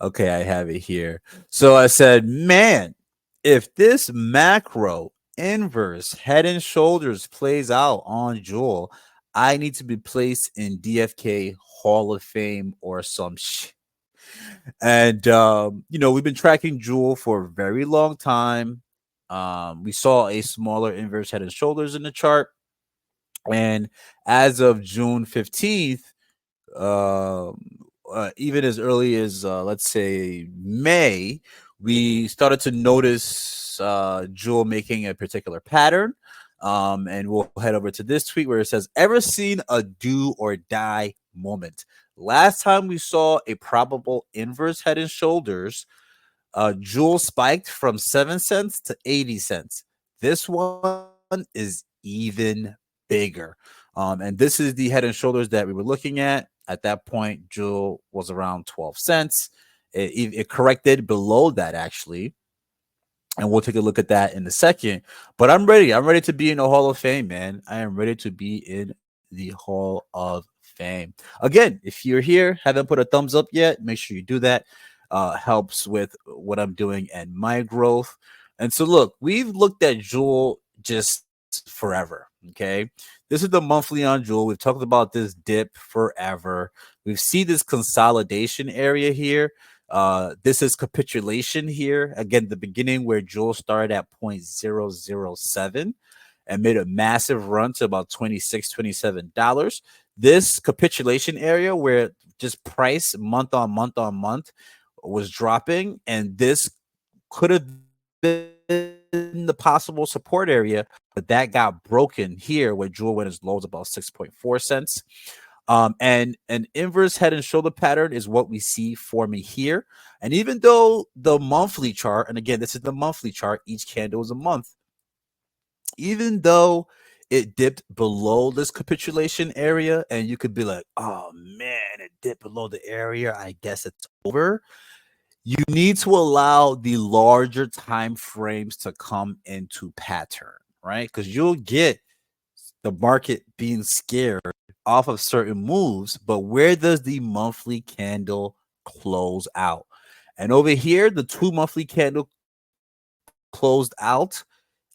Okay, I have it here. So I said, man, if this macro inverse head and shoulders plays out on Jewel, I need to be placed in DFK Hall of Fame or some shit. And we've been tracking Jewel for a very long time. We saw a smaller inverse head and shoulders in the chart, and as of June 15th, um, even as early as let's say May, we started to notice Jewel making a particular pattern. And we'll head over to this tweet where it says, "Ever seen a do or die moment? Last time we saw a probable inverse head and shoulders, Jewel spiked from 7 cents to 80 cents. This one is even bigger. And this is the head and shoulders that we were looking at. At that point, Jewel was around 12 cents. It corrected below that, actually. And we'll take a look at that in a second. But I'm ready. I'm ready to be in the Hall of Fame, man. I am ready to be in the Hall of Fame. Again, if you're here, haven't put a thumbs up yet, make sure you do that. Helps with what I'm doing and my growth. And so, look, we've looked at Jewel just forever. Okay. This is the monthly on Jewel. We've talked about this dip forever. We've seen this consolidation area here. This is capitulation here. Again, the beginning where Jewel started at 0.007 and made a massive run to about $26, $27. This capitulation area where just price month on month on month was dropping, and this could have been the possible support area, but that got broken here where Jewel went as low as about 6.4 cents. And an inverse head and shoulder pattern is what we see forming here. And even though the monthly chart, and again, this is the monthly chart, each candle is a month, even though it dipped below this capitulation area, and you could be like, oh man, it dipped below the area, I guess it's over. You need to allow the larger time frames to come into pattern, right? Because you'll get the market being scared off of certain moves, but where does the monthly candle close out? And over here, the 2 monthly candle closed out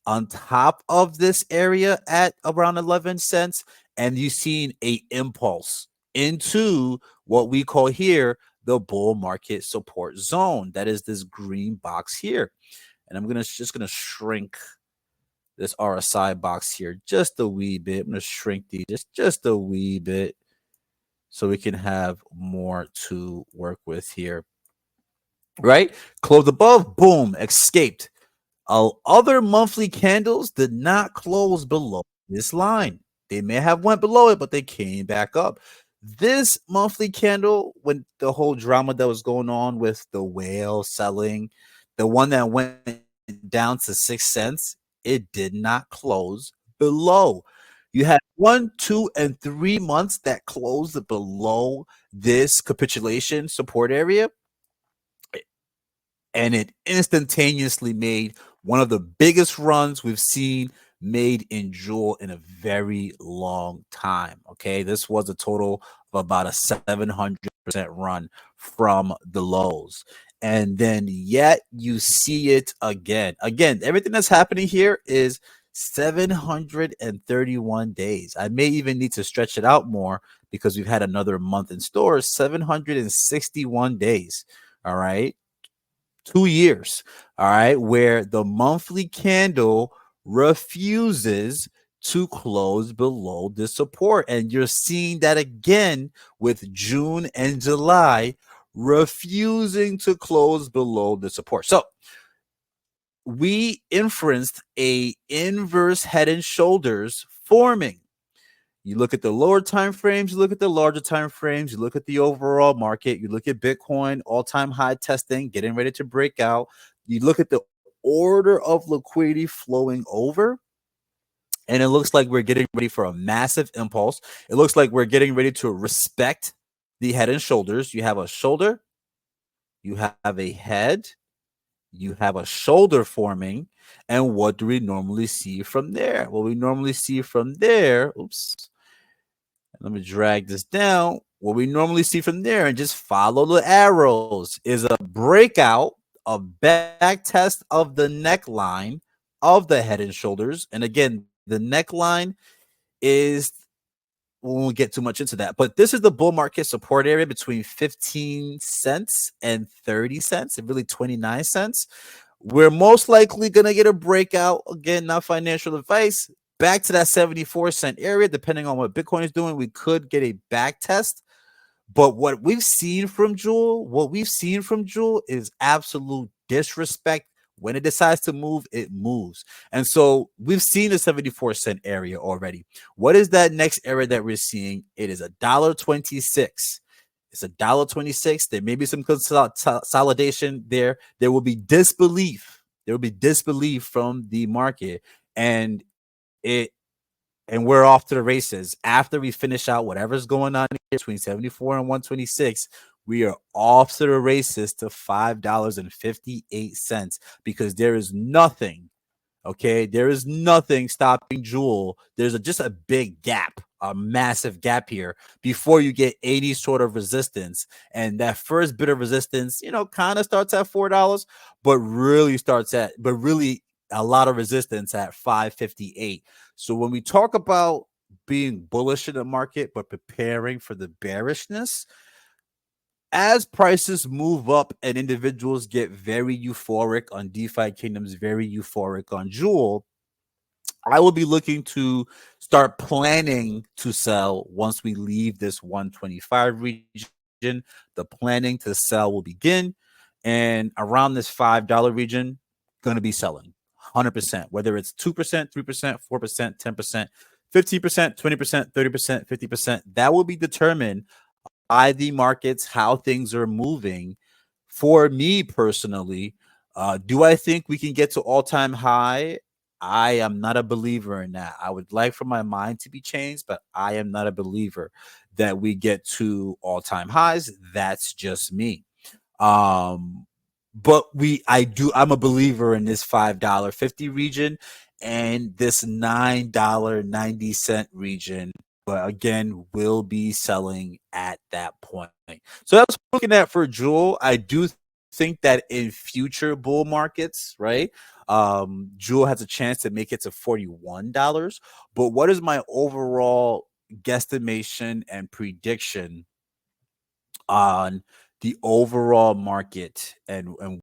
on top of this area at around 11 cents, and you've seen a impulse into what we call here the bull market support zone. That is this green box here. And I'm just gonna shrink this RSI box here just a wee bit. I'm going to shrink these just a wee bit so we can have more to work with here. Right? Close above, boom, escaped. Other monthly candles did not close below this line. They may have went below it, but they came back up. This monthly candle, when the whole drama that was going on with the whale selling, the one that went down to 6 cents, it did not close below. You had 1, 2, and 3 months that closed below this capitulation support area, and it instantaneously made one of the biggest runs we've seen made in Jewel in a very long time. Okay, this was a total of about a 700% run from the lows. And then yet you see it again. Again, everything that's happening here is 731 days. I may even need to stretch it out more because we've had another month in stores, 761 days. All right. 2 years, all right, where the monthly candle refuses to close below the support. And you're seeing that again with June and July refusing to close below the support. So we inferenced a inverse head and shoulders forming. You look at the lower time frames, you look at the larger time frames, you look at the overall market, you look at Bitcoin, all-time high testing, getting ready to break out. You look at the order of liquidity flowing over, and it looks like we're getting ready for a massive impulse. It looks like we're getting ready to respect the head and shoulders. You have a shoulder, you have a head, you have a shoulder forming. And what do we normally see from there? What we normally see from there, oops, let me drag this down. what we normally see from there and just follow the arrows is a breakout, a back test of the neckline of the head and shoulders. And again, the neckline is, we won't get too much into that, but this is the bull market support area between 15 cents and 30 cents and really 29 cents. We're most likely going to get a breakout. Again, not financial advice. Back to that 74-cent area, depending on what Bitcoin is doing, we could get a back test. But what we've seen from Jewel is absolute disrespect. When it decides to move, it moves. And so we've seen the 74-cent area already. What is that next area that we're seeing? It is $1.26. It's $1.26. There may be some consolidation there. There will be disbelief. There will be disbelief from the market. And it and we're off to the races. After we finish out whatever's going on here between 74 and 126, we are off to the races to $5.58 because there is nothing. Okay, there is nothing stopping Jewel. There's just a big gap, a massive gap here before you get any sort of resistance. And that first bit of resistance, kind of starts at $4, but really a lot of resistance at 558. So when we talk about being bullish in the market but preparing for the bearishness, as prices move up and individuals get very euphoric on DeFi Kingdoms, very euphoric on Jewel, I will be looking to start planning to sell once we leave this 125 region. The planning to sell will begin, and around this $5 region, going to be selling 100%, whether it's 2%, 3%, 4%, 10%, 15%, 20%, 30%, 50%. That will be determined by the markets, how things are moving. For me personally, do I think we can get to all-time high? I am not a believer in that. I would like for my mind to be changed, but I am not a believer that we get to all-time highs. That's just me. But I'm a believer in this $5.50 region and this $9.90 region, but again, will be selling at that point. So that's what I'm looking at for Jewel. I do think that in future bull markets, right? Jewel has a chance to make it to $41. But what is my overall guesstimation and prediction on the overall market and